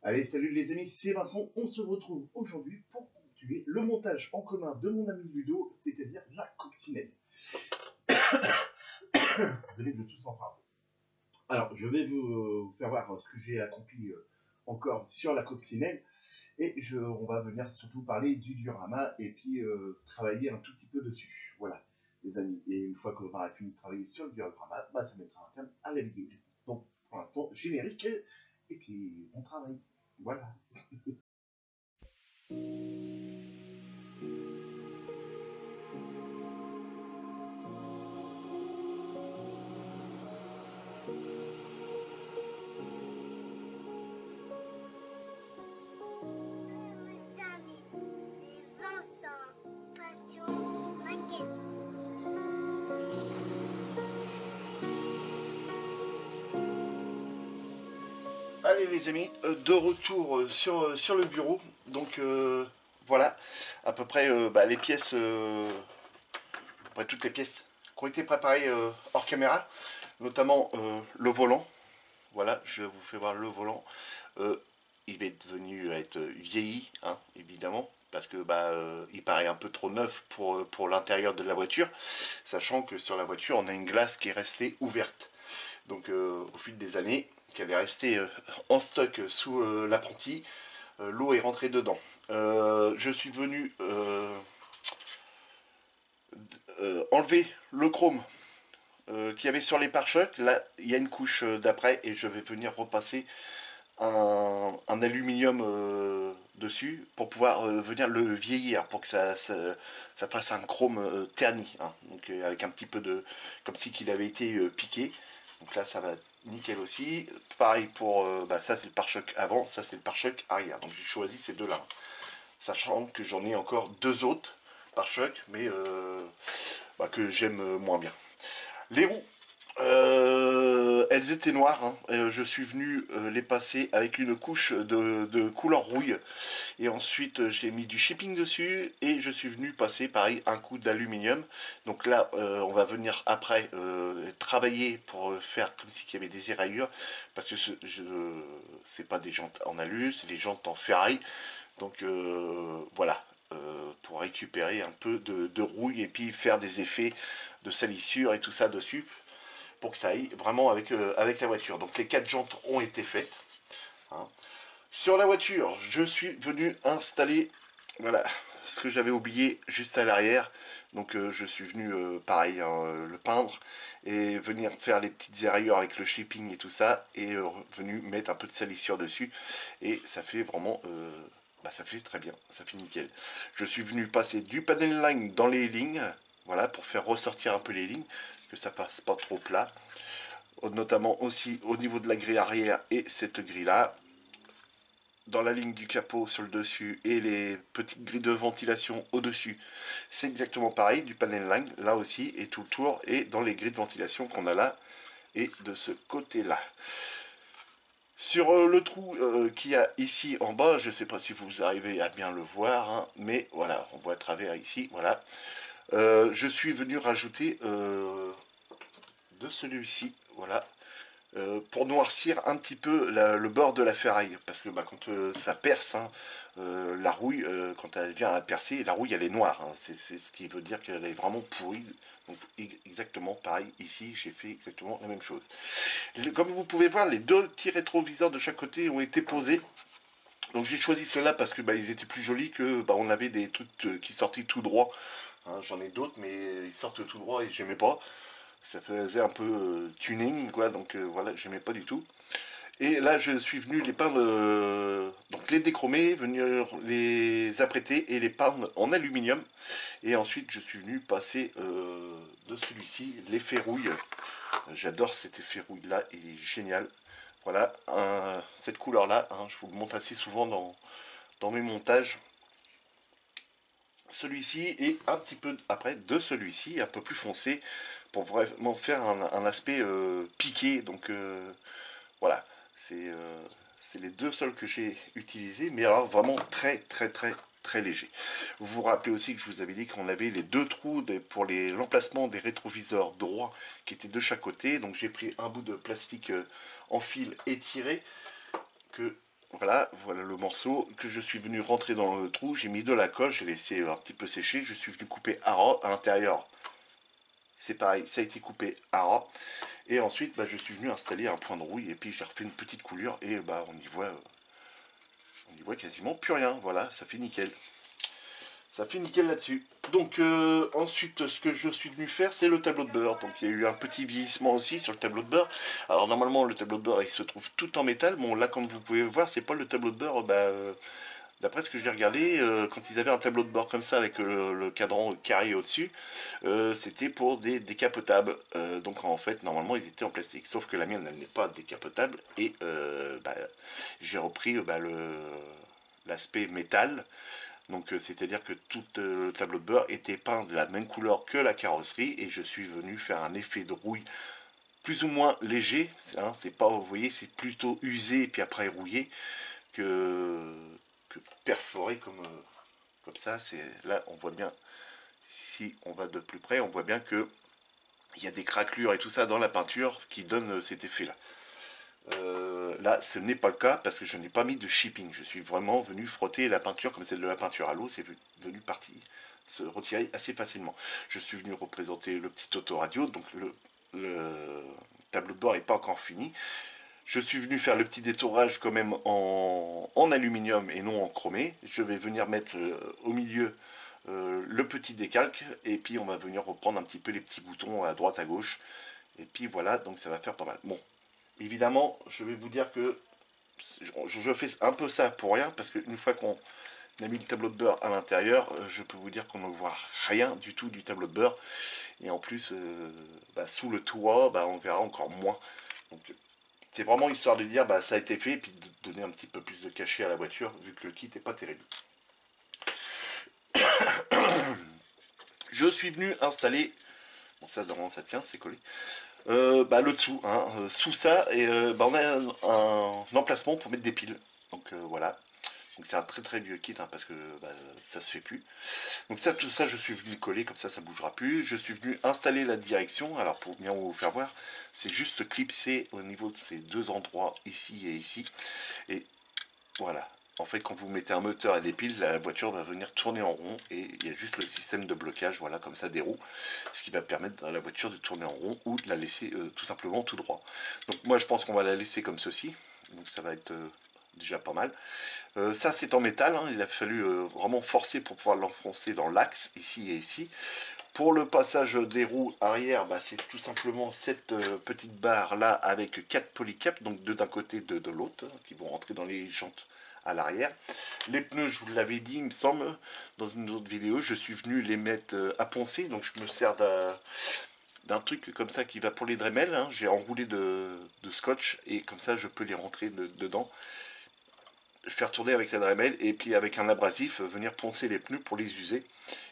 Allez, salut les amis, c'est Vincent. On se retrouve aujourd'hui pour continuer le montage en commun de mon ami Ludo, c'est-à-dire la coccinelle. Désolé de tous en parler. Alors, je vais vous faire voir ce que j'ai accompli encore sur la coccinelle. Et on va venir surtout parler du diorama et puis travailler un tout petit peu dessus. Voilà, les amis. Et une fois qu'on aura fini de travailler sur le diorama, bah, ça mettra un terme à la vidéo. Donc, pour l'instant, générique. Et puis, on travaille. Voilà. Amis, c'est Vincent, passion maquette. Allez les amis, de retour sur le bureau. Donc voilà, à peu près les pièces, toutes les pièces qui ont été préparées hors caméra, notamment le volant. Voilà, je vous fais voir le volant. Il va être devenu être vieilli, hein, évidemment, parce que il paraît un peu trop neuf pour l'intérieur de la voiture, sachant que sur la voiture on a une glace qui est restée ouverte. Donc au fil des années, qui avait resté en stock sous l'apprenti, l'eau est rentrée dedans. Je suis venu enlever le chrome qu'il y avait sur les pare-chocs. Là, il y a une couche d'après et je vais venir repasser un aluminium dessus pour pouvoir venir le vieillir pour que ça fasse un chrome terni, hein. Donc avec un petit peu de comme si qu'il avait été piqué. Donc là ça va nickel aussi. Pareil pour ça c'est le pare-choc avant, ça c'est le pare-choc arrière. Donc j'ai choisi ces deux là, sachant que j'en ai encore deux autres pare-chocs mais que j'aime moins bien. Les roues, elles étaient noires, hein. Je suis venu les passer avec une couche de couleur rouille. Et ensuite, j'ai mis du shipping dessus. Et je suis venu passer, pareil, un coup d'aluminium. Donc là, on va venir après travailler pour faire comme s'il y avait des éraillures. Parce que c'est pas des jantes en alu, c'est des jantes en ferraille. Donc voilà, pour récupérer un peu de rouille et puis faire des effets de salissure et tout ça dessus pour que ça aille vraiment avec la voiture. Donc les quatre jantes ont été faites, hein. Sur la voiture, je suis venu installer, voilà, ce que j'avais oublié juste à l'arrière. Donc je suis venu, pareil, hein, le peindre et venir faire les petites éraillures avec le shipping et tout ça. Et venu mettre un peu de salissure dessus. Et ça fait vraiment... ça fait très bien, ça fait nickel. Je suis venu passer du panel line dans les lignes, voilà, pour faire ressortir un peu les lignes, que ça passe pas trop plat. Notamment aussi au niveau de la grille arrière et cette grille là. Dans la ligne du capot sur le dessus et les petites grilles de ventilation au dessus, c'est exactement pareil, du panel line là aussi, et tout le tour et dans les grilles de ventilation qu'on a là et de ce côté là. Sur le trou qu'il y a ici en bas, je ne sais pas si vous arrivez à bien le voir, hein, mais voilà, on voit à travers ici, voilà. Je suis venu rajouter de celui-ci, voilà, pour noircir un petit peu le bord de la ferraille, parce que quand ça perce, hein, la rouille, quand elle vient à percer, la rouille elle est noire, hein. C'est ce qui veut dire qu'elle est vraiment pourrie. Donc exactement pareil ici, j'ai fait exactement la même chose. Comme vous pouvez voir, les deux petits rétroviseurs de chaque côté ont été posés. Donc j'ai choisi ceux-là parce que ils étaient plus jolis que on avait des trucs qui sortaient tout droit, hein. J'en ai d'autres mais ils sortent tout droit et j'aimais pas. Ça faisait un peu tuning quoi, donc voilà, j'aimais pas du tout. Et là je suis venu les peindre, donc les déchromer, venir les apprêter et les peindre en aluminium. Et ensuite je suis venu passer de celui-ci l'effet rouille. J'adore cet effet rouille là, il est génial. Voilà, cette couleur là, hein, je vous le montre assez souvent dans mes montages. Celui-ci et un petit peu après de celui-ci, un peu plus foncé, pour vraiment faire un aspect piqué. Donc voilà, c'est les deux seuls que j'ai utilisés, mais alors vraiment très très très très léger. Vous vous rappelez aussi que je vous avais dit qu'on avait les deux trous pour l'emplacement des rétroviseurs droits qui étaient de chaque côté. Donc j'ai pris un bout de plastique en fil étiré que Voilà, voilà le morceau que je suis venu rentrer dans le trou. J'ai mis de la colle, j'ai laissé un petit peu sécher. Je suis venu couper à ras à l'intérieur. C'est pareil, ça a été coupé à ras. Et ensuite, bah, je suis venu installer un point de rouille et puis j'ai refait une petite coulure et bah, on y voit quasiment plus rien. Voilà, ça fait nickel. Ça fait nickel là-dessus. Donc ensuite, ce que je suis venu faire, c'est le tableau de bord. Donc il y a eu un petit vieillissement aussi sur le tableau de bord. Alors normalement, le tableau de bord, il se trouve tout en métal. Bon, là, comme vous pouvez voir, c'est pas le tableau de bord. D'après ce que j'ai regardé, quand ils avaient un tableau de bord comme ça avec le cadran carré au-dessus, c'était pour des décapotables. Donc en fait, normalement, ils étaient en plastique. Sauf que la mienne, elle n'est pas décapotable. Et j'ai repris l'aspect métal. Donc c'est-à-dire que tout le tableau de bord était peint de la même couleur que la carrosserie et je suis venu faire un effet de rouille plus ou moins léger. Hein, c'est pas, vous voyez, c'est plutôt usé et puis après rouillé que, que perforé comme ça. Là, on voit bien, si on va de plus près, on voit bien que il y a des craquelures et tout ça dans la peinture qui donne cet effet-là. Là, ce n'est pas le cas parce que je n'ai pas mis de shipping. Je suis vraiment venu frotter la peinture comme c'est de la peinture à l'eau. C'est venu se retirer assez facilement. Je suis venu représenter le petit autoradio. Donc le tableau de bord n'est pas encore fini. Je suis venu faire le petit détourage quand même en aluminium et non en chromé. Je vais venir mettre au milieu le petit décalque et puis on va venir reprendre un petit peu les petits boutons à droite à gauche. Et puis voilà, donc ça va faire pas mal. Bon, évidemment, je vais vous dire que je fais un peu ça pour rien, parce qu'une fois qu'on a mis le tableau de beurre à l'intérieur, je peux vous dire qu'on ne voit rien du tout du tableau de beurre. Et en plus, sous le toit, on verra encore moins. Donc c'est vraiment histoire de dire ça a été fait, et puis de donner un petit peu plus de cachet à la voiture, vu que le kit n'est pas terrible. Je suis venu installer, bon ça normalement ça tient, c'est collé, le dessous, hein. Sous ça, et on a un emplacement pour mettre des piles. Donc voilà. Donc c'est un très très vieux kit, hein, parce que ça se fait plus. Donc ça, tout ça, je suis venu coller, comme ça bougera plus. Je suis venu installer la direction. Alors pour bien vous faire voir, c'est juste clipsé au niveau de ces deux endroits, ici et ici. Et voilà. En fait, quand vous mettez un moteur et des piles, la voiture va venir tourner en rond et il y a juste le système de blocage, voilà, comme ça, des roues, ce qui va permettre à la voiture de tourner en rond ou de la laisser tout simplement tout droit. Donc moi, je pense qu'on va la laisser comme ceci, donc ça va être déjà pas mal. Ça, c'est en métal, hein. Il a fallu vraiment forcer pour pouvoir l'enfoncer dans l'axe, ici et ici. Pour le passage des roues arrière, c'est tout simplement cette petite barre là avec 4 polycaps, donc deux d'un côté, deux de l'autre, hein, qui vont rentrer dans les jantes à l'arrière. Les pneus, je vous l'avais dit, il me semble, dans une autre vidéo, je suis venu les mettre à poncer, donc je me sers d'un truc comme ça qui va pour les Dremel, hein. J'ai enroulé de scotch et comme ça je peux les rentrer dedans, faire tourner avec la Dremel et puis avec un abrasif venir poncer les pneus pour les user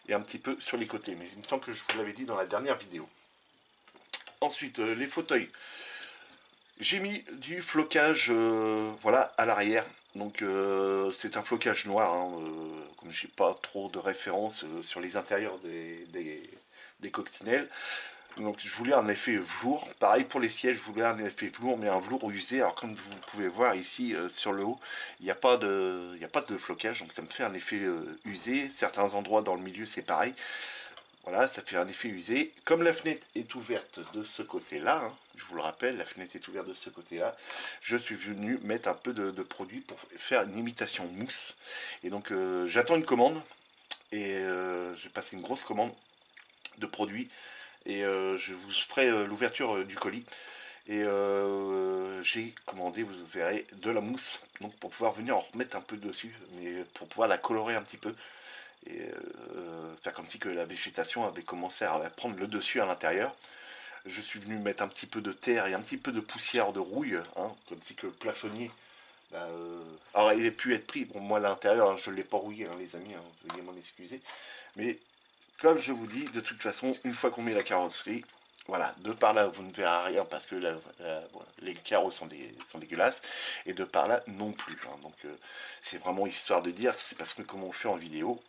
et un petit peu sur les côtés. Mais il me semble que je vous l'avais dit dans la dernière vidéo. Ensuite, les fauteuils. J'ai mis du flocage voilà, à l'arrière. Donc c'est un flocage noir, hein, comme je n'ai pas trop de références sur les intérieurs des coccinelles. Donc je voulais un effet velours. Pareil pour les sièges, je voulais un effet velours, mais un velours usé. Alors comme vous pouvez voir ici sur le haut, il n'y a pas de flocage, donc ça me fait un effet usé. Certains endroits dans le milieu c'est pareil. Voilà, ça fait un effet usé. Comme la fenêtre est ouverte de ce côté-là, hein, je vous le rappelle, la fenêtre est ouverte de ce côté-là, je suis venu mettre un peu de produit pour faire une imitation mousse. Et donc j'attends une commande, et j'ai passé une grosse commande de produits, et je vous ferai l'ouverture du colis. Et j'ai commandé, vous verrez, de la mousse, donc pour pouvoir venir en remettre un peu dessus, mais pour pouvoir la colorer un petit peu et faire comme si que la végétation avait commencé à prendre le dessus à l'intérieur. Je suis venu mettre un petit peu de terre et un petit peu de poussière de rouille, hein, comme si que le plafonnier, alors il a pu être pris. Bon, moi à l'intérieur, hein, je ne l'ai pas rouillé, hein, les amis, hein, veuillez m'en excuser. Mais comme je vous dis, de toute façon, une fois qu'on met la carrosserie, voilà, de par là vous ne verrez rien parce que les carreaux sont dégueulasses, et de par là non plus, hein. Donc c'est vraiment histoire de dire, c'est parce que comme on le fait en vidéo,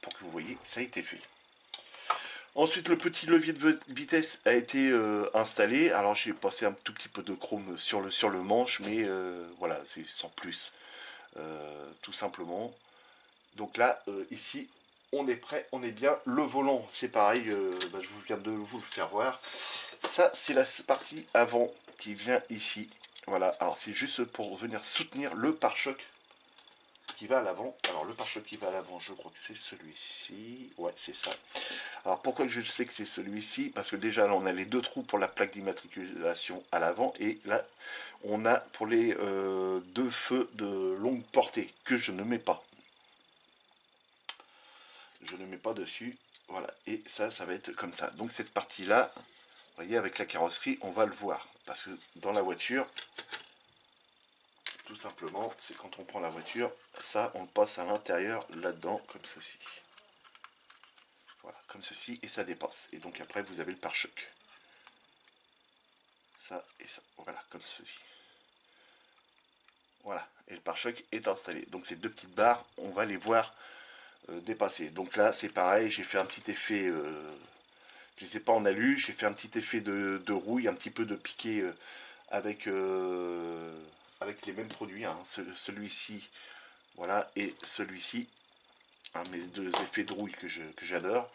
pour que vous voyez que ça a été fait. Ensuite, le petit levier de vitesse a été installé. Alors j'ai passé un tout petit peu de chrome sur le manche, mais voilà, c'est sans plus. tout simplement. Donc là, ici, on est prêt, on est bien. Le volant, c'est pareil, je viens de vous le faire voir. Ça, c'est la partie avant qui vient ici. Voilà, alors c'est juste pour venir soutenir le pare-choc qui va à l'avant. Alors le pare-choc qui va à l'avant, je crois que c'est celui-ci. Ouais, c'est ça. Alors pourquoi je sais que c'est celui-ci? Parce que déjà là, on a les deux trous pour la plaque d'immatriculation à l'avant. Et là, on a pour les deux feux de longue portée que je ne mets pas. Je ne mets pas dessus. Voilà, et ça va être comme ça. Donc cette partie-là, vous voyez, avec la carrosserie, on va le voir. Parce que dans la voiture, tout simplement, c'est quand on prend la voiture, ça, on le passe à l'intérieur, là-dedans, comme ceci. Voilà, comme ceci, et ça dépasse. Et donc après, vous avez le pare-choc. Ça et ça, voilà, comme ceci. Voilà, et le pare-choc est installé. Donc ces deux petites barres, on va les voir dépasser. Donc là, c'est pareil, j'ai fait un petit effet, je ne les ai pas en alu, j'ai fait un petit effet de rouille, un petit peu de piqué avec, avec les mêmes produits, hein, celui-ci, voilà, et celui-ci, hein, mes deux effets de rouille que j'adore.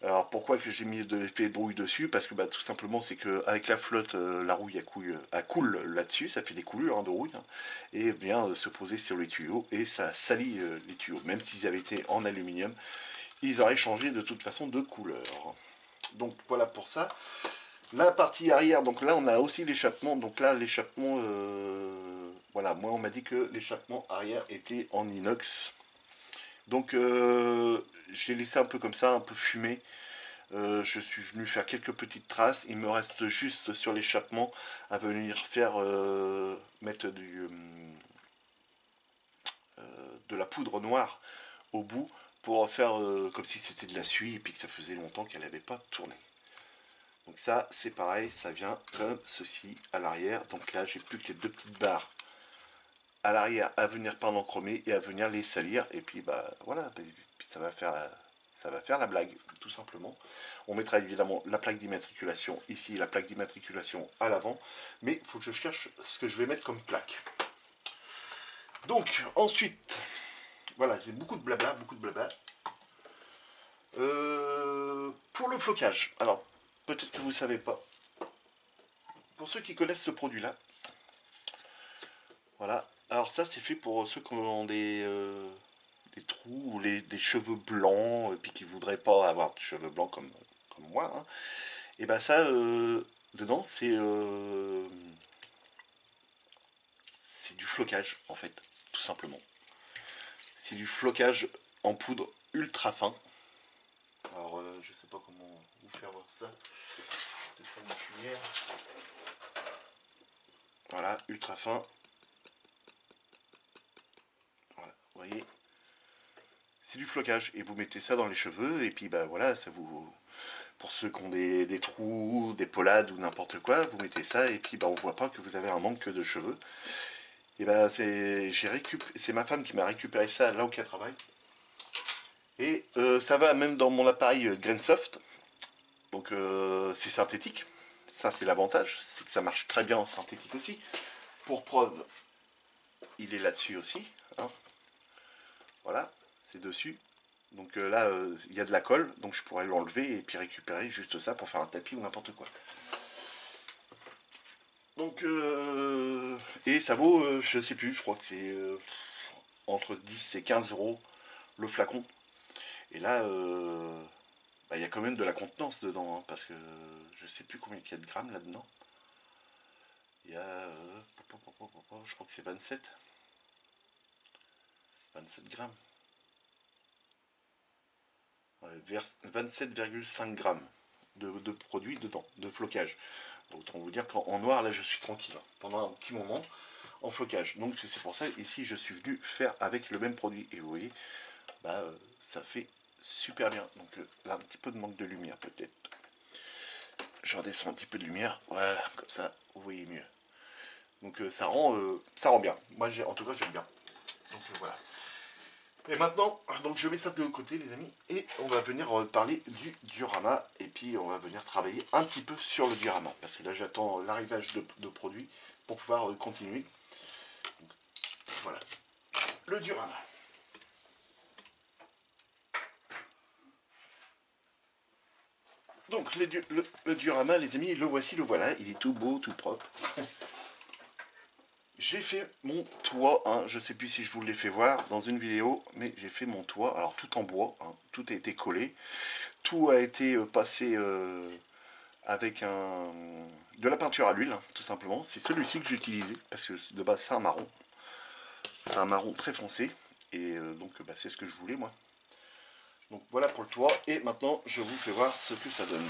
Alors pourquoi que j'ai mis de l'effet de rouille dessus? Parce que tout simplement c'est qu'avec la flotte, la rouille elle coule là-dessus, ça fait des coulures de rouille, hein, et vient se poser sur les tuyaux, et ça salit les tuyaux. Même s'ils avaient été en aluminium, ils auraient changé de toute façon de couleur. Donc voilà pour ça. La partie arrière, donc là on a aussi l'échappement. Donc là l'échappement, voilà, moi on m'a dit que l'échappement arrière était en inox. Donc je l'ai laissé un peu comme ça, un peu fumé. Je suis venu faire quelques petites traces. Il me reste juste sur l'échappement à venir faire mettre de la poudre noire au bout pour faire comme si c'était de la suie et puis que ça faisait longtemps qu'elle n'avait pas tourné. Donc ça, c'est pareil, ça vient comme ceci à l'arrière. Donc là, j'ai plus que les deux petites barres à l'arrière à venir peindre en chromé et à venir les salir. Et puis voilà, puis ça va faire la blague, tout simplement. On mettra évidemment la plaque d'immatriculation ici, la plaque d'immatriculation à l'avant. Mais il faut que je cherche ce que je vais mettre comme plaque. Donc ensuite, voilà, c'est beaucoup de blabla, beaucoup de blabla. Pour le flocage, alors peut-être que vous ne savez pas. Pour ceux qui connaissent ce produit-là, voilà. Alors ça, c'est fait pour ceux qui ont des trous ou des cheveux blancs, et puis qui ne voudraient pas avoir de cheveux blancs comme moi. Hein. Et ben ça, dedans, c'est du flocage, en fait, tout simplement. C'est du flocage en poudre ultra fin. Alors, je sais pas comment vous faire voir ça. Peut-être prendre une lumière. Voilà, ultra fin. Voilà, vous voyez. C'est du flocage et vous mettez ça dans les cheveux et puis voilà, ça vous, pour ceux qui ont des trous, des polades ou n'importe quoi, vous mettez ça et puis on voit pas que vous avez un manque de cheveux. Et c'est ma femme qui m'a récupéré ça là où elle travaille. Et ça va même dans mon appareil Grainsoft. Donc c'est synthétique. Ça c'est l'avantage, c'est que ça marche très bien en synthétique aussi. Pour preuve, il est là-dessus aussi. Hein. Voilà, c'est dessus. Donc là, il y a de la colle, donc je pourrais l'enlever et puis récupérer juste ça pour faire un tapis ou n'importe quoi. Donc, et ça vaut, je sais plus, je crois que c'est entre 10 et 15 euros le flacon. Et là, il y a quand même de la contenance dedans, hein, parce que je sais plus combien il y a de grammes là-dedans. Il y a, je crois que c'est 27 grammes. Ouais, 27,5 grammes de produit dedans, de flocage. Autant vous dire qu'en noir, là, je suis tranquille. Hein, pendant un petit moment, en flocage. Donc, c'est pour ça, ici, je suis venu faire avec le même produit. Et vous voyez, ça fait super bien. Donc, là, un petit peu de manque de lumière, peut-être. Je redescends un petit peu de lumière. Voilà, comme ça, vous voyez mieux. Donc, ça rend bien. Moi, en tout cas, j'aime bien. Donc, voilà. Et maintenant, donc je mets ça de côté les amis, et on va venir parler du diorama, et puis on va venir travailler un petit peu sur le diorama, parce que là j'attends l'arrivage de produits pour pouvoir continuer. Donc, voilà. le diorama. Donc le diorama, les amis, le voici, le voilà, il est tout beau, tout propre. J'ai fait mon toit, hein, je ne sais plus si je vous l'ai fait voir dans une vidéo, mais j'ai fait mon toit, alors tout en bois, hein, tout a été collé, tout a été passé avec de la peinture à l'huile, hein, tout simplement. C'est celui-ci que j'ai utilisé, parce que de base c'est un marron très foncé, et donc bah, c'est ce que je voulais moi. Donc voilà pour le toit, et maintenant je vous fais voir ce que ça donne.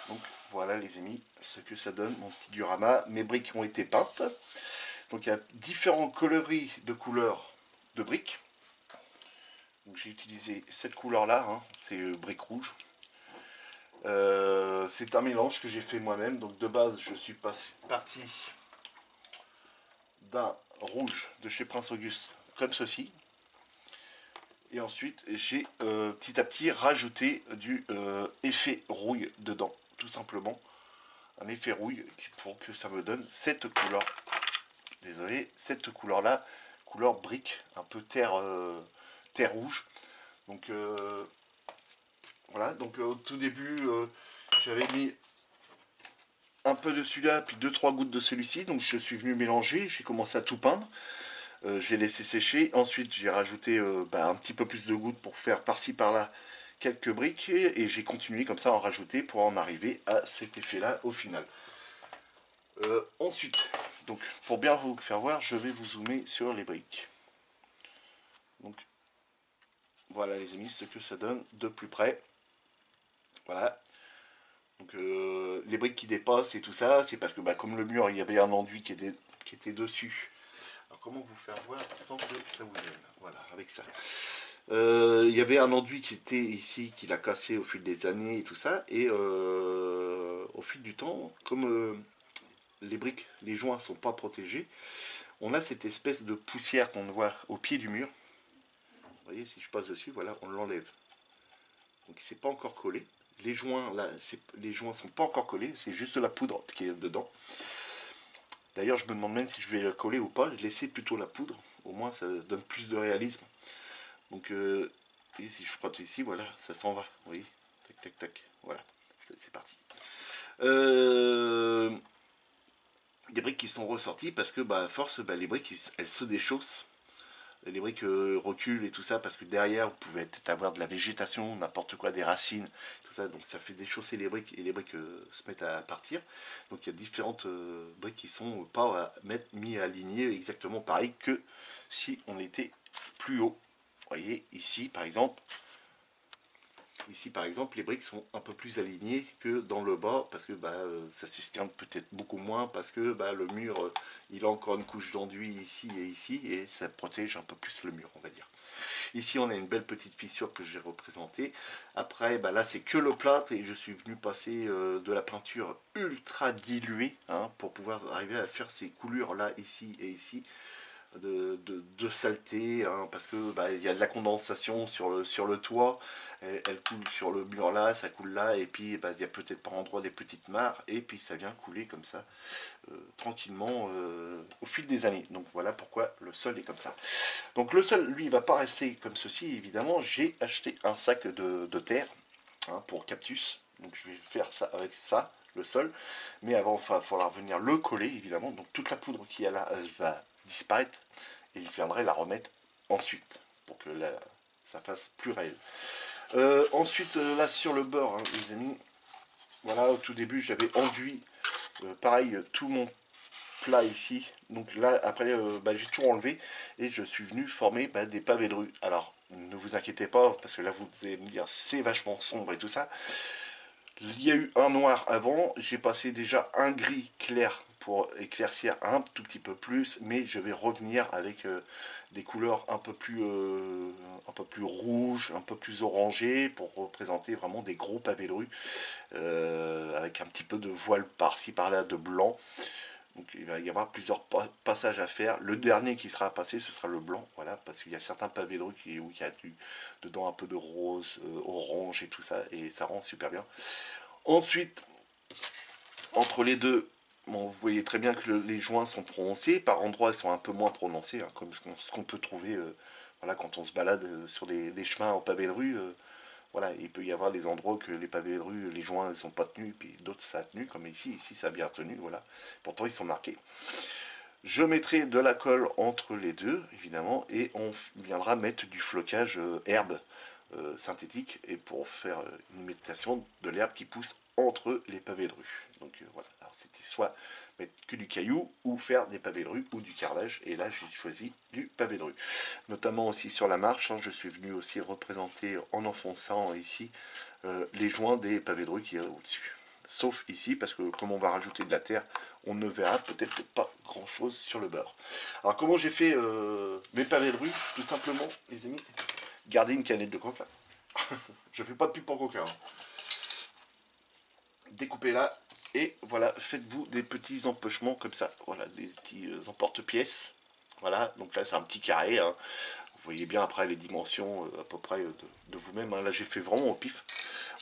Donc voilà les amis, ce que ça donne, mon petit diorama. Mes briques ont été peintes. Donc il y a différents coloris de couleurs de briques. J'ai utilisé cette couleur-là, hein, c'est brique rouge. C'est un mélange que j'ai fait moi-même. Donc de base, je suis parti d'un rouge de chez Prince Auguste, comme ceci. Et ensuite, j'ai petit à petit rajouté du effet rouille dedans, tout simplement. Un effet rouille pour que ça me donne cette couleur. Désolé, cette couleur-là, couleur brique, un peu terre rouge. Donc voilà, donc au tout début, j'avais mis un peu de celui-là, puis 2-3 gouttes de celui-ci. Donc je suis venu mélanger, j'ai commencé à tout peindre. Je l'ai laissé sécher. Ensuite, j'ai rajouté un petit peu plus de gouttes pour faire par-ci par-là quelques briques. Et j'ai continué comme ça à en rajouter pour en arriver à cet effet-là au final. Ensuite, donc pour bien vous faire voir, je vais vous zoomer sur les briques. Donc voilà les amis, ce que ça donne de plus près. Voilà. Donc les briques qui dépassent et tout ça, c'est parce que comme le mur, il y avait un enduit qui était dessus. Alors comment vous faire voir sans que ça vous gêne? Voilà, avec ça. Il y avait un enduit qui était ici, qui l'a cassé au fil des années et tout ça. Et au fil du temps, comme les briques, les joints sont pas protégés, on a cette espèce de poussière qu'on voit au pied du mur. Vous voyez, si je passe dessus, voilà, on l'enlève. Donc il ne s'est pas encore collé. Les joints, là, les joints sont pas encore collés, c'est juste de la poudre qui est dedans. D'ailleurs, je me demande même si je vais la coller ou pas. Je laisser plutôt la poudre, au moins ça donne plus de réalisme. Donc, si je frotte ici, voilà, ça s'en va. Vous voyez, tac, tac, tac, voilà, c'est parti. Des briques qui sont ressorties parce que, à force, les briques, elles se déchaussent. Les briques reculent et tout ça parce que derrière vous pouvez peut-être avoir de la végétation, n'importe quoi, des racines, tout ça, donc ça fait déchausser les briques et les briques se mettent à partir. Donc il y a différentes briques qui sont pas mis à aligner exactement pareil que si on était plus haut. Vous voyez ici par exemple, les briques sont un peu plus alignées que dans le bas parce que ça s'esquinte peut-être beaucoup moins parce que le mur, il a encore une couche d'enduit ici et ça protège un peu plus le mur, on va dire. Ici, on a une belle petite fissure que j'ai représentée. Après, là, c'est que le plâtre et je suis venu passer de la peinture ultra diluée pour pouvoir arriver à faire ces coulures-là, ici et ici. De saleté parce que il y a de la condensation sur le toit, elle coule sur le mur là, ça coule là et puis il y a peut-être par endroit des petites mares et puis ça vient couler comme ça tranquillement au fil des années. Donc voilà pourquoi le sol est comme ça. Donc le sol lui il va pas rester comme ceci évidemment. J'ai acheté un sac de terre pour cactus, donc je vais faire ça avec ça le sol, mais avant il va falloir venir le coller évidemment. Donc toute la poudre qu'il y a là elle va disparaître et je viendrai la remettre ensuite pour que ça fasse plus réel. Ensuite là sur le bord les amis, voilà, au tout début j'avais enduit pareil tout mon plat ici. Donc là après j'ai tout enlevé et je suis venu former des pavés de rue. Alors ne vous inquiétez pas parce que là vous allez me dire c'est vachement sombre et tout ça. Il y a eu un noir avant, j'ai passé déjà un gris clair pour éclaircir un tout petit peu plus, mais je vais revenir avec des couleurs un peu plus rouges, un peu plus orangées, pour représenter vraiment des gros pavés de rue, avec un petit peu de voile par-ci par-là de blanc. Donc il va y avoir plusieurs passages à faire. Le dernier qui sera passé, ce sera le blanc, voilà, parce qu'il y a certains pavés de rue où il y a dedans un peu de rose, orange et tout ça, et ça rend super bien. Ensuite, entre les deux, Bon, vous voyez très bien que les joints sont prononcés, par endroits ils sont un peu moins prononcés, hein, comme ce qu'on peut trouver voilà, quand on se balade sur des chemins en pavé de rue. Voilà, il peut y avoir des endroits que les pavés de rue, les joints ne sont pas tenus, puis d'autres ça a tenu, comme ici ça a bien tenu, voilà. Pourtant ils sont marqués. Je mettrai de la colle entre les deux, évidemment, et on viendra mettre du flocage herbe synthétique, et pour faire une imitation de l'herbe qui pousse entre les pavés de rue. Donc voilà, alors c'était soit mettre que du caillou, ou faire des pavés de rue, ou du carrelage, et là j'ai choisi du pavé de rue. Notamment aussi sur la marche, hein, je suis venu aussi représenter en enfonçant ici les joints des pavés de rue qui est au-dessus. Sauf ici, parce que comme on va rajouter de la terre, on ne verra peut-être pas grand chose sur le bord. Alors comment j'ai fait mes pavés de rue? Tout simplement, les amis, gardez une canette de coca. Je fais pas de pub pour coca. Hein. Découpez-la et voilà, faites-vous des petits empochements comme ça. Voilà, des petits emporte-pièces. Voilà, donc là c'est un petit carré. Hein. Vous voyez bien après les dimensions à peu près de vous-même. Hein. Là j'ai fait vraiment au pif.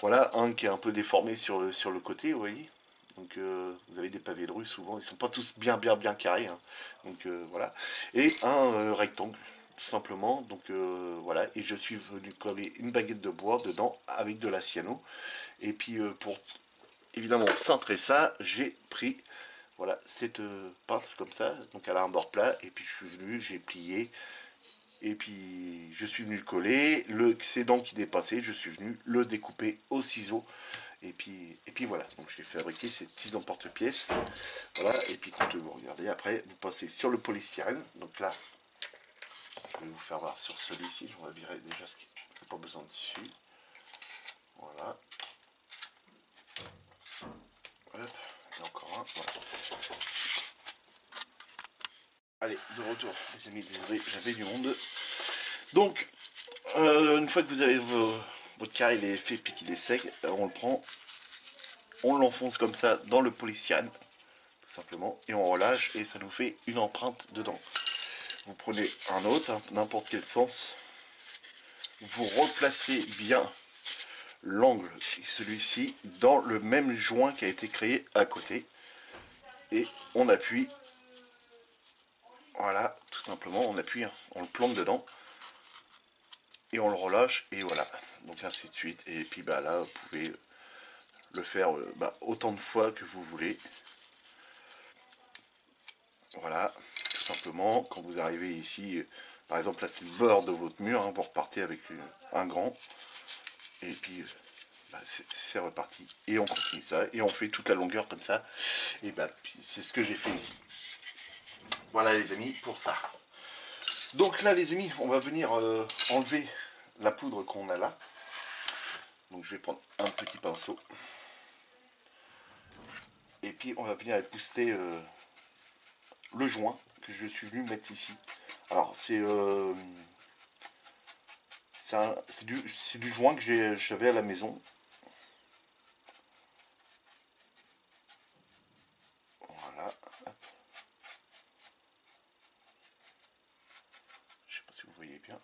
Voilà, un qui est un peu déformé sur le côté, vous voyez. Donc vous avez des pavés de rue souvent, ils sont pas tous bien carrés. Hein. Donc voilà. Et un rectangle, tout simplement. Donc voilà, et je suis venu coller une baguette de bois dedans avec de la cyano. Et puis pour évidemment cintrer ça, j'ai pris voilà cette pince comme ça, donc elle a un bord plat, et puis je suis venu, j'ai plié, et puis je suis venu le coller, le excédent qui dépassait, je suis venu le découper au ciseau. Et puis voilà, donc j'ai fabriqué ces petits emporte-pièces. Voilà, et puis quand vous regardez après, vous passez sur le polystyrène. Donc là, je vais vous faire voir sur celui-ci, je vais virer déjà ce qui n'a pas besoin dessus. Voilà. Hop, et encore un, voilà. Allez, de retour, les amis, désolé, j'avais du monde. Donc, une fois que vous avez votre carré, il est fait puis qu'il est sec, on le prend, on l'enfonce comme ça dans le polystyrène, tout simplement, et on relâche, et ça nous fait une empreinte dedans. Vous prenez un autre, hein, n'importe quel sens, vous replacez bien l'angle, celui-ci, dans le même joint qui a été créé à côté, et on appuie, voilà, tout simplement, on appuie, hein, on le plante dedans, et on le relâche, et voilà, donc ainsi de suite, et puis bah là, vous pouvez le faire autant de fois que vous voulez, voilà, tout simplement, quand vous arrivez ici, par exemple là c'est le bord de votre mur, hein, vous repartez avec un grand, et puis bah, c'est reparti, et on continue ça, et on fait toute la longueur comme ça, et bah c'est ce que j'ai fait ici. Voilà les amis, pour ça. Donc là les amis, on va venir enlever la poudre qu'on a là. Donc je vais prendre un petit pinceau. Et puis on va venir épousseter le joint que je suis venu mettre ici. Alors c'est du joint que j'avais à la maison. Voilà. Hop. Je sais pas si vous voyez bien.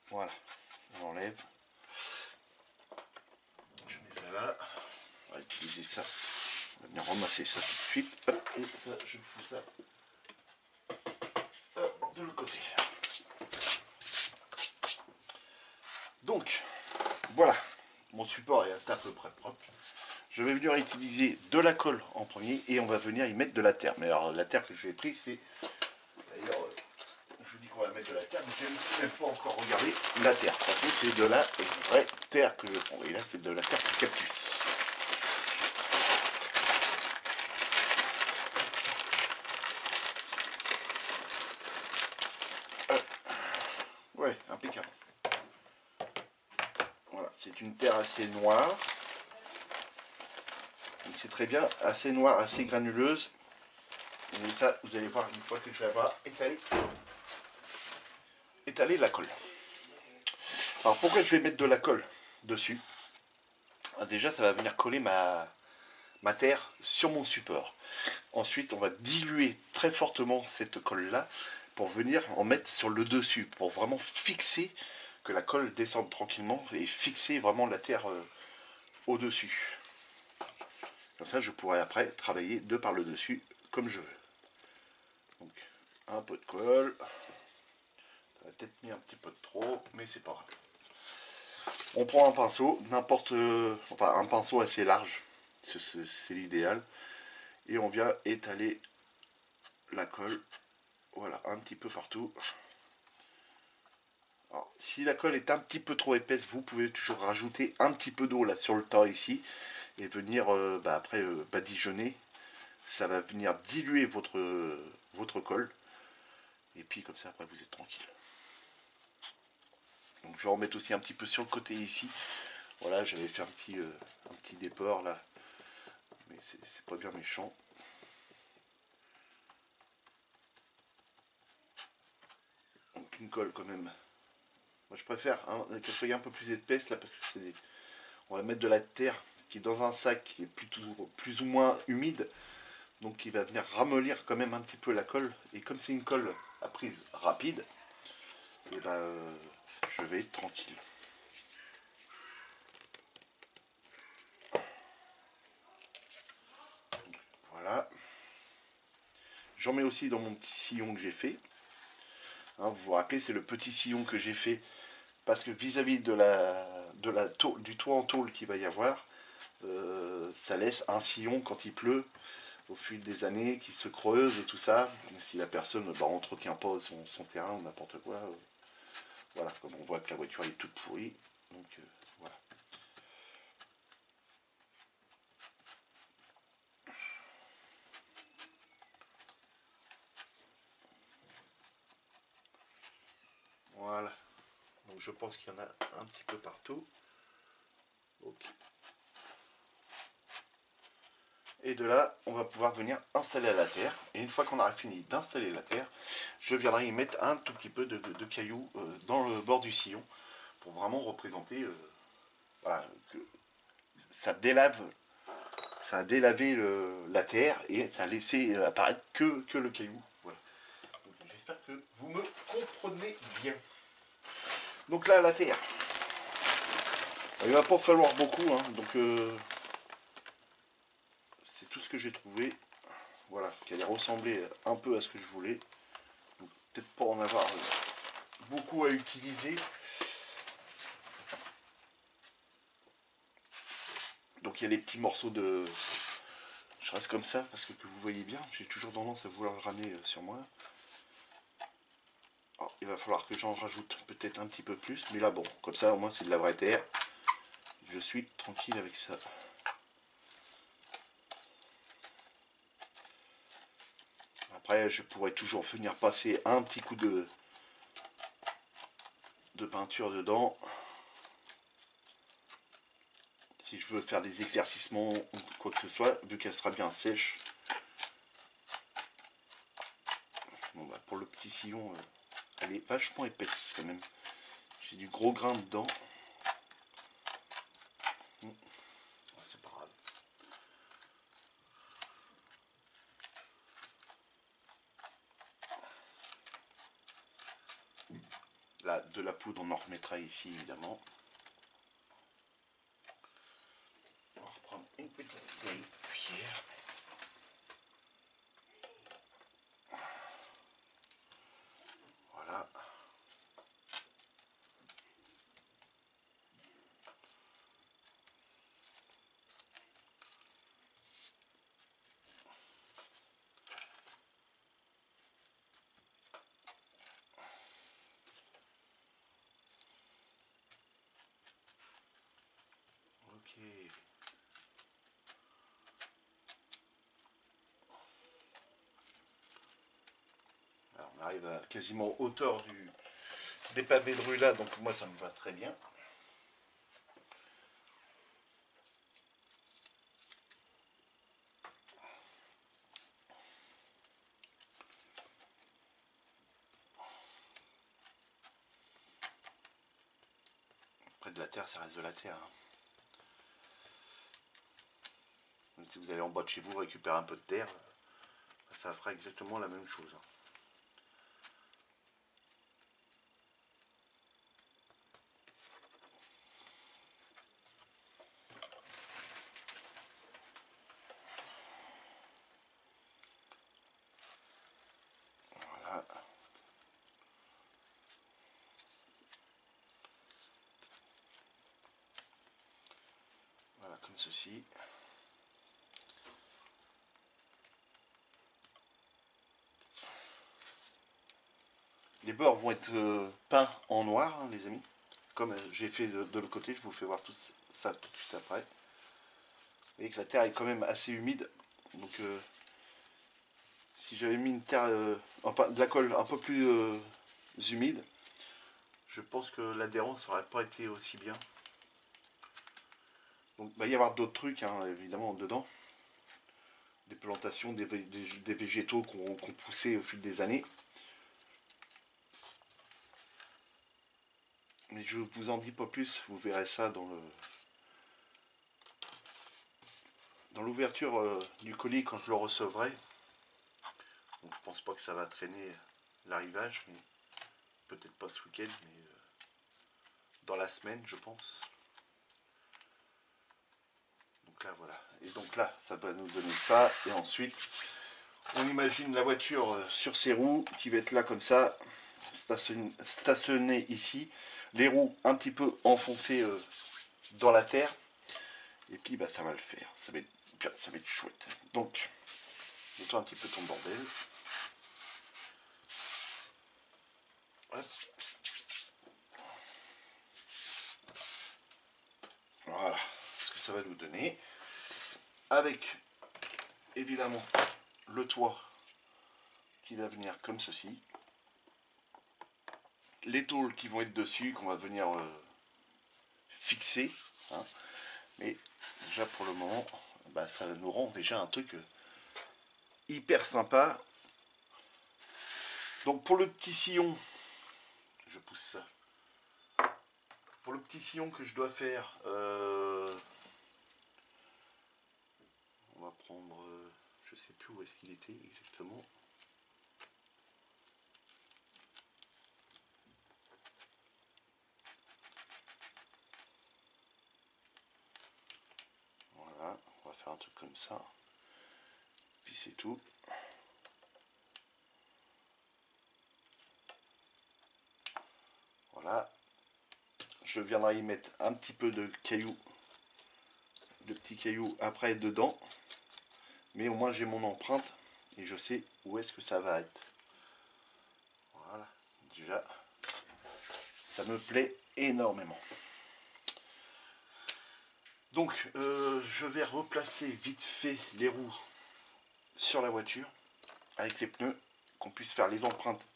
Voilà. On enlève. Je mets ça là. On va utiliser ça. On va venir ramasser ça tout de suite. Hop. Et ça, je fous ça de l'autre côté. Donc, voilà. Mon support est à peu près propre. Je vais venir utiliser de la colle en premier et on va venir y mettre de la terre. Mais alors la terre que je vais pris, c'est... D'ailleurs, je vous dis qu'on va mettre de la terre, mais je n'ai même pas encore regardé la terre. Parce que c'est de la vraie terre que je prends. Et là, c'est de la terre de cactus. Ouais, impeccable. Voilà, c'est une terre assez noire. C'est très bien, assez noire, assez granuleuse. Et ça, vous allez voir une fois que je vais avoir étalé la colle. Alors pourquoi je vais mettre de la colle dessus? Déjà, ça va venir coller ma terre sur mon support. Ensuite, on va diluer très fortement cette colle-là pour venir en mettre sur le dessus, pour vraiment fixer, que la colle descende tranquillement et fixer vraiment la terre au-dessus. Comme ça, je pourrai après travailler de par le dessus comme je veux. Donc, un peu de colle. Ça va peut-être mis un petit peu de trop, mais c'est pas grave. On prend un pinceau, enfin un pinceau assez large, c'est l'idéal. Et on vient étaler la colle, voilà, un petit peu partout. Alors, si la colle est un petit peu trop épaisse, vous pouvez toujours rajouter un petit peu d'eau là sur le tas ici et venir après badigeonner. Ça va venir diluer votre colle et puis comme ça après vous êtes tranquille. Donc je vais en mettre aussi un petit peu sur le côté ici. Voilà, j'avais fait un petit déport là, mais c'est pas bien méchant. Donc une colle quand même. Moi je préfère hein, qu'elle soit un peu plus épaisse là parce que c'est. On va mettre de la terre qui est dans un sac qui est plus ou moins humide. Donc qui va venir ramollir quand même un petit peu la colle. Et comme c'est une colle à prise rapide, et je vais être tranquille. Voilà. J'en mets aussi dans mon petit sillon que j'ai fait. Hein, vous vous rappelez, c'est le petit sillon que j'ai fait parce que vis-à-vis du toit en tôle qu'il va y avoir, ça laisse un sillon quand il pleut au fil des années qui se creuse et tout ça. Si la personne entretient pas son terrain ou n'importe quoi, voilà, comme on voit que la voiture est toute pourrie. Donc voilà. Voilà. Donc je pense qu'il y en a un petit peu partout. Ok. Et de là, on va pouvoir venir installer la terre. Et une fois qu'on aura fini d'installer la terre, je viendrai y mettre un tout petit peu de cailloux dans le bord du sillon pour vraiment représenter voilà, que ça délave, ça a délavé la terre et ça a laissé apparaître que le caillou. Voilà. J'espère que vous me comprenez bien. Donc là, la terre. Il ne va pas falloir beaucoup, hein, donc c'est tout ce que j'ai trouvé. Voilà, qui allait ressembler un peu à ce que je voulais. Peut-être pas en avoir beaucoup à utiliser. Donc il y a les petits morceaux de. Je reste comme ça parce que vous voyez bien, j'ai toujours tendance à vouloir le ramener sur moi. Alors, il va falloir que j'en rajoute peut-être un petit peu plus, mais là bon, comme ça au moins c'est de la vraie terre. Je suis tranquille avec ça. Après je pourrais toujours venir passer un petit coup de peinture dedans. Si je veux faire des éclaircissements ou quoi que ce soit, vu qu'elle sera bien sèche. Bon, pour le petit sillon, elle est vachement épaisse quand même. J'ai du gros grain dedans. C'est pas grave. Là, de la poudre, on en remettra ici évidemment. On va reprendre une petite cuillère. Voilà. Ok. Alors, on arrive à quasiment hauteur des pavés de rue là, donc moi ça me va très bien. Près de la terre, ça reste de la terre. Même si vous allez en bas de chez vous récupérer un peu de terre, ça fera exactement la même chose. comme ceci. Les bords vont être peints en noir, hein, les amis. Comme j'ai fait de l'autre côté, je vous fais voir tout ça tout de suite après. Vous voyez que la terre est quand même assez humide. Donc si j'avais mis une terre, de la colle un peu plus humide, je pense que l'adhérence n'aurait pas été aussi bien. Donc il va y avoir d'autres trucs, hein, évidemment, dedans. Des plantations, des végétaux qu'on poussé au fil des années. Mais je vous en dis pas plus, vous verrez ça dans l'ouverture du colis quand je le recevrai. Donc je pense pas que ça va traîner l'arrivage, mais peut-être pas ce week-end, mais dans la semaine je pense. Donc là voilà, et donc là ça doit nous donner ça, et ensuite on imagine la voiture sur ses roues qui va être là comme ça, stationnée ici, les roues un petit peu enfoncées dans la terre, et puis bah, ça va le faire, ça va être bien, ça va être chouette. Donc mets-toi un petit peu ton bordel. Hop. Voilà ce que ça va nous donner, avec évidemment le toit qui va venir comme ceci, les tôles qui vont être dessus qu'on va venir fixer, hein. Mais déjà pour le moment bah, ça nous rend déjà un truc hyper sympa. Donc pour le petit sillon, je pousse ça, pour le petit sillon que je dois faire, on va prendre, je sais plus où est-ce qu'il était exactement. Voilà, on va faire un truc comme ça, puis c'est tout. Voilà, je viendrai y mettre un petit peu de cailloux, de petits cailloux après dedans, mais au moins j'ai mon empreinte et je sais où est-ce que ça va être. Voilà, déjà ça me plaît énormément. Donc je vais replacer vite fait les roues sur la voiture avec les pneus, qu'on puisse faire les empreintes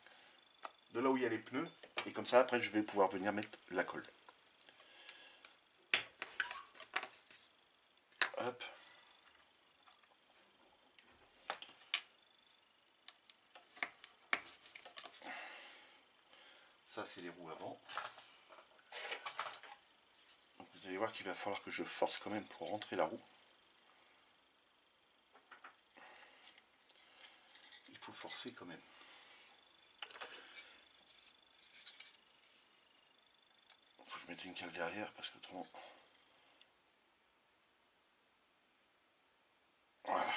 de là où il y a les pneus, et comme ça après je vais pouvoir venir mettre la colle. Hop. Ça c'est les roues avant. Donc vous allez voir qu'il va falloir que je force quand même pour rentrer la roue. Il faut forcer quand même. Il faut que je mette une cale derrière parce que autrement... Voilà.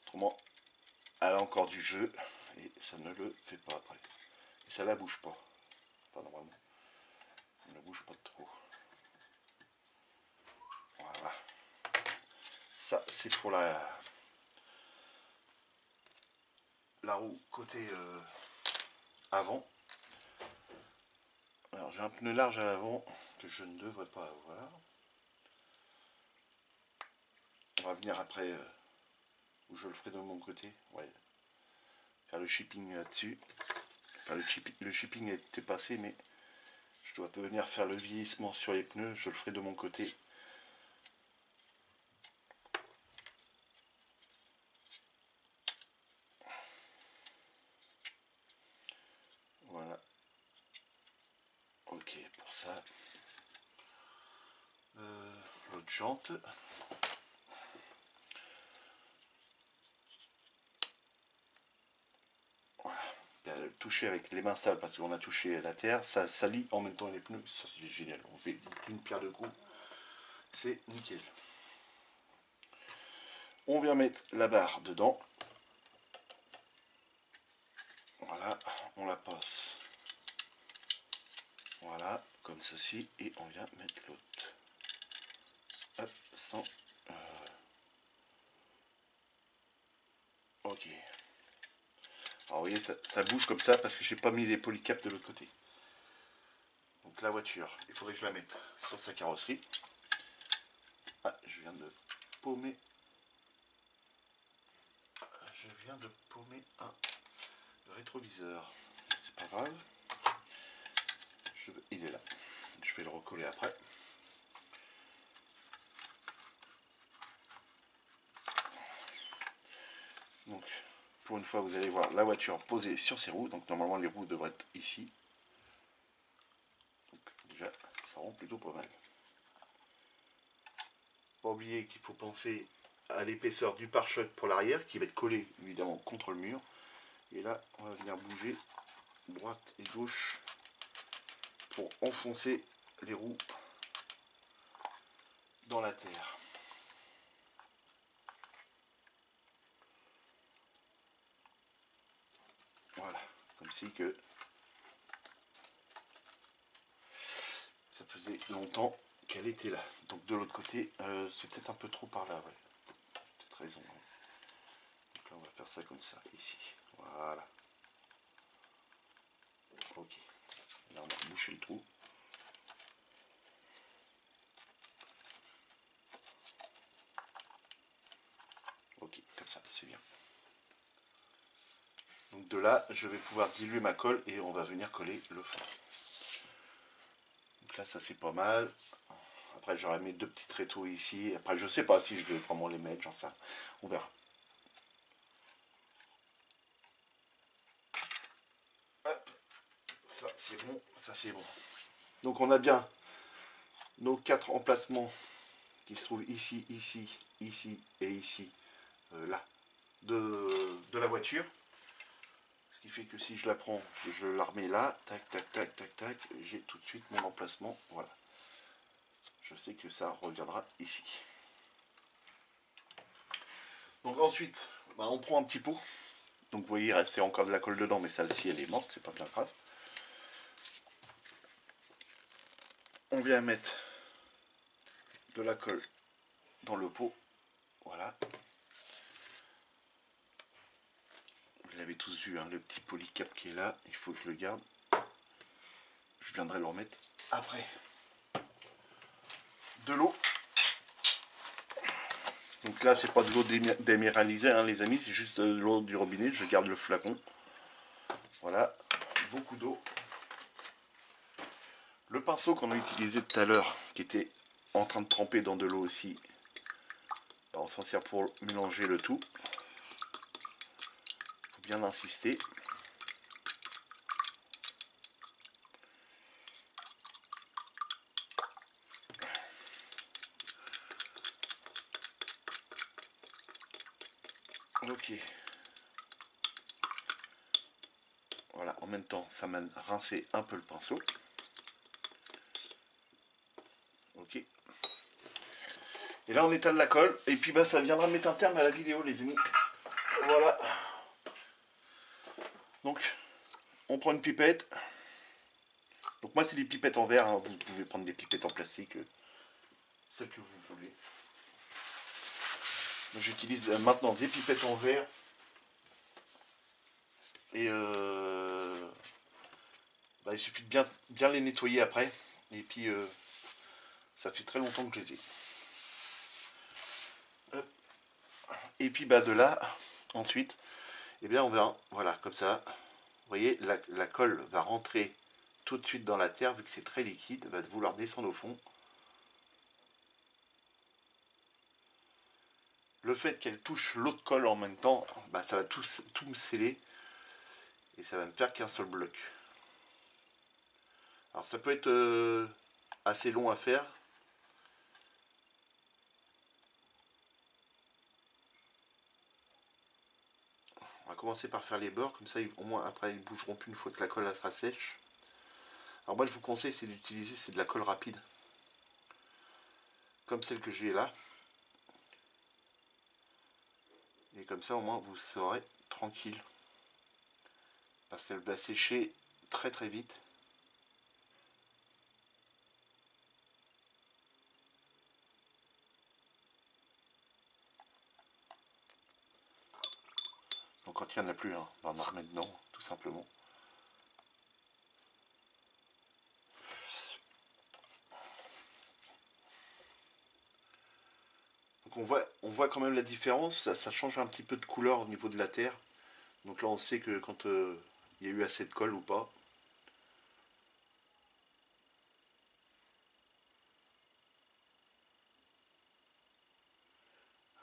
Autrement, elle a encore du jeu et ça ne le fait pas après. Et ça la bouge pas. Enfin normalement. Elle ne bouge pas trop. Voilà. Ça c'est pour la roue côté avant. Alors j'ai un pneu large à l'avant que je ne devrais pas avoir. On va venir après où je le ferai de mon côté. Ouais. Faire le shipping là-dessus. Enfin, le shipping était passé, mais je dois venir faire le vieillissement sur les pneus. Je le ferai de mon côté. Voilà. Ok pour ça. L'autre jante. Voilà. Toucher avec les mains sales parce qu'on a touché la terre, ça salit en même temps les pneus, ça c'est génial. On fait une pierre de coups, c'est nickel. On vient mettre la barre dedans. Voilà, on la passe. Voilà, comme ceci, et on vient mettre l'autre. Hop, sans... Ok. Alors vous voyez, ça bouge comme ça parce que j'ai pas mis les polycaps de l'autre côté. Donc la voiture, il faudrait que je la mette sur sa carrosserie. Ah, je viens de paumer. Je viens de paumer un rétroviseur. C'est pas grave. Il est là. Je vais le recoller après. Donc, pour une fois, vous allez voir la voiture posée sur ses roues. Donc, normalement, les roues devraient être ici. Donc, déjà, ça rend plutôt pas mal. Pas oublier qu'il faut penser à l'épaisseur du pare-choc pour l'arrière, qui va être collé, évidemment, contre le mur. Et là, on va venir bouger droite et gauche pour enfoncer les roues dans la terre. Voilà, comme si que ça faisait longtemps qu'elle était là. Donc de l'autre côté, c'est peut-être un peu trop par là, ouais. Peut-être raison. Ouais. Donc là, on va faire ça comme ça, ici. Voilà. Ok. Là, on va boucher le trou. Ok, comme ça, c'est bien. Donc de là, je vais pouvoir diluer ma colle et on va venir coller le fond. Donc là, ça c'est pas mal. Après, j'aurais mis 2 petits tréteaux ici. Après, je sais pas si je vais vraiment les mettre, j'en sais rien. On verra. Hop, ça c'est bon, ça c'est bon. Donc on a bien nos 4 emplacements qui se trouvent ici, ici, ici et ici, là, de la voiture. Ce qui fait que si je la prends, je la remets là, tac, tac, tac, tac, tac, j'ai tout de suite mon emplacement, voilà. Je sais que ça reviendra ici. Donc ensuite, bah, on prend un petit pot. Donc vous voyez, il restait encore de la colle dedans, mais celle-ci elle est morte, c'est pas bien grave. On vient mettre de la colle dans le pot, voilà. Vous l'avez tous vu, hein, le petit polycap qui est là, il faut que je le garde. Je viendrai le remettre après. De l'eau. Donc là, c'est pas de l'eau déminéralisée, hein, les amis, c'est juste de l'eau du robinet. Je garde le flacon. Voilà, beaucoup d'eau. Le pinceau qu'on a utilisé tout à l'heure, qui était en train de tremper dans de l'eau aussi, on s'en sert pour mélanger le tout. Il faut bien insister. Ok. Voilà, en même temps, ça m'a rincé un peu le pinceau. Ok. Et là, on étale la colle. Et puis, bah, ça viendra mettre un terme à la vidéo, les amis. Voilà. Donc, on prend une pipette. Donc, moi, c'est des pipettes en verre. Hein. Vous pouvez prendre des pipettes en plastique. Celles que vous voulez. J'utilise maintenant des pipettes en verre. Et bah, il suffit de bien les nettoyer après. Et puis, ça fait très longtemps que je les ai. Et puis, bah, de là, ensuite, eh bien, on verra. Voilà, comme ça. Vous voyez, la colle va rentrer tout de suite dans la terre, vu que c'est très liquide, va vouloir descendre au fond. Le fait qu'elle touche l'autre colle en même temps, bah, ça va tout me sceller. Et ça va me faire qu'un seul bloc. Alors ça peut être assez long à faire. On va commencer par faire les bords, comme ça au moins après ils bougeront plus une fois que la colle sera sèche. Alors moi je vous conseille c'est d'utiliser de la colle rapide. Comme celle que j'ai là. Et comme ça au moins vous serez tranquille. Parce qu'elle va sécher très très vite. quand il n'y en a plus, hein, on va en remettre dedans, tout simplement. Donc on voit quand même la différence, ça change un petit peu de couleur au niveau de la terre. Donc là on sait que quand il y a eu assez de colle ou pas.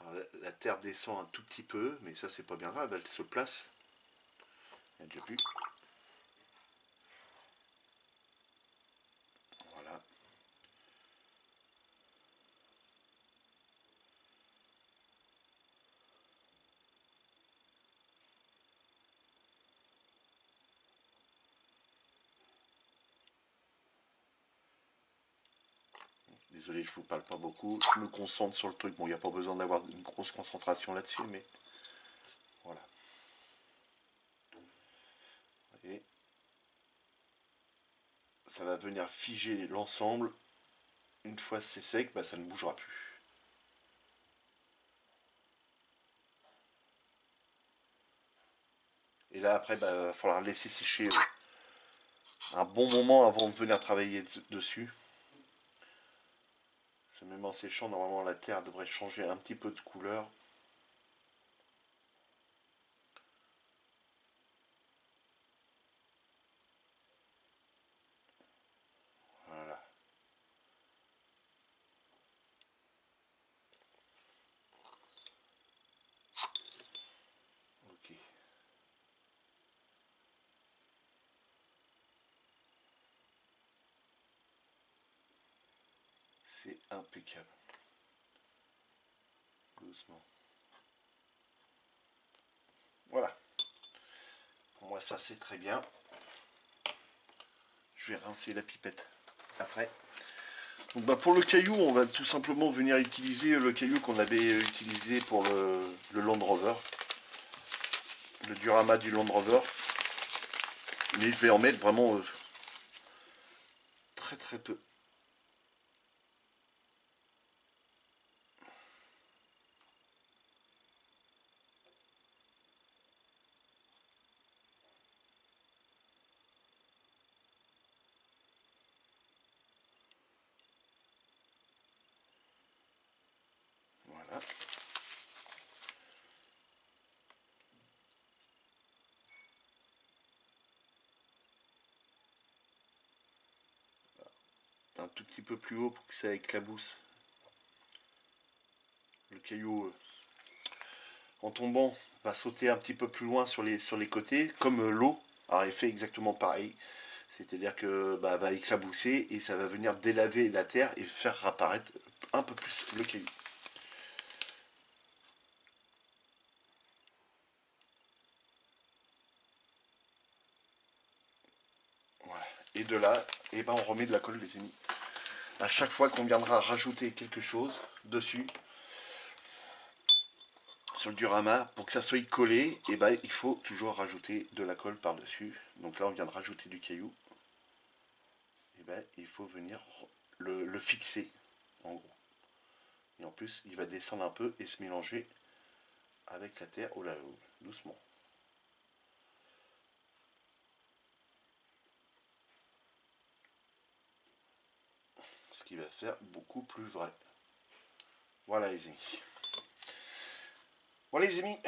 Alors, la terre descend un tout petit peu, mais ça c'est pas bien grave, elle se place. Il n'y a déjà plus. Voilà. Désolé, je vous parle pas beaucoup. Je me concentre sur le truc. Bon, il n'y a pas besoin d'avoir une grosse concentration là-dessus, mais voilà. Vous voyez, ça va venir figer l'ensemble. Une fois c'est sec, bah, ça ne bougera plus. Et là, après, bah, va falloir laisser sécher un bon moment avant de venir travailler dessus. Même en séchant, normalement, la terre devrait changer un petit peu de couleur. Voilà. Ok. C'est impeccable. Doucement. Voilà. Pour moi, ça c'est très bien. Je vais rincer la pipette après. Donc, bah, pour le caillou, on va tout simplement venir utiliser le caillou qu'on avait utilisé pour le Land Rover. Le Durama du Land Rover. Mais je vais en mettre vraiment très très peu. Voilà. Un tout petit peu plus haut pour que ça éclabousse. Le caillou en tombant va sauter un petit peu plus loin sur les côtés, comme l'eau aurait fait exactement pareil. C'est-à-dire que bah, va éclabousser et ça va venir délaver la terre et faire apparaître un peu plus le caillou. Voilà. Et de là, et ben on remet de la colle, les amis. À chaque fois qu'on viendra rajouter quelque chose dessus, sur le Durama, pour que ça soit collé, et ben il faut toujours rajouter de la colle par-dessus. Donc là, on vient de rajouter du caillou. Et ben il faut venir le fixer, en gros. Et en plus, il va descendre un peu et se mélanger avec la terre. Oh là, doucement. Ce qui va faire beaucoup plus vrai. Voilà les amis. Voilà les amis,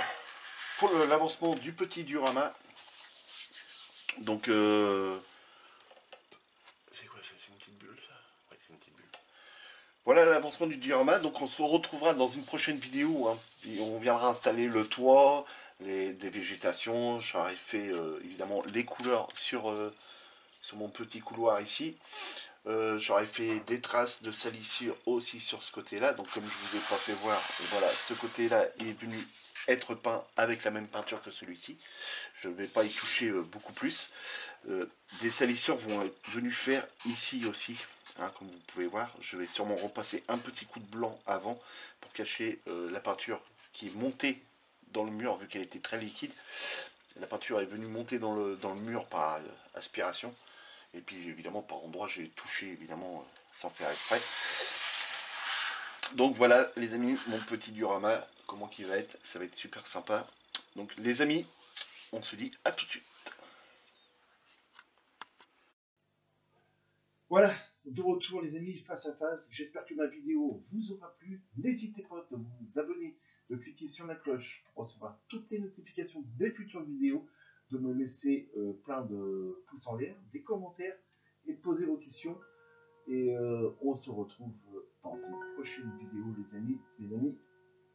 pour l'avancement du petit Durama. Donc c'est quoi ça? C'est une petite bulle ça? Ouais, c'est une petite bulle. Voilà l'avancement du diorama. Donc on se retrouvera dans une prochaine vidéo. Hein. Puis on viendra installer le toit, des végétations. J'aurais fait évidemment les couleurs sur mon petit couloir ici. J'aurais fait des traces de salissure aussi sur ce côté-là. Donc comme je ne vous ai pas fait voir, voilà, ce côté-là est venu être peint avec la même peinture que celui-ci. Je ne vais pas y toucher beaucoup plus. Des salissures vont être venues faire ici aussi. Hein, comme vous pouvez voir, je vais sûrement repasser un petit coup de blanc avant pour cacher la peinture qui est montée dans le mur vu qu'elle était très liquide. La peinture est venue monter dans le mur par aspiration. Et puis évidemment par endroits j'ai touché évidemment sans faire exprès. Donc voilà les amis, mon petit diorama, comment qu'il va être, ça va être super sympa. Donc les amis, on se dit à tout de suite. Voilà, de retour les amis, face à face. J'espère que ma vidéo vous aura plu. N'hésitez pas de vous abonner, de cliquer sur la cloche pour recevoir toutes les notifications des futures vidéos, de me laisser plein de pouces en l'air, des commentaires et de poser vos questions. Et on se retrouve dans une prochaine vidéo les amis. Les amis,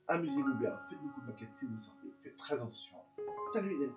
amusez-vous bien, faites beaucoup de maquettes si vous sortez, faites très attention. Salut les amis.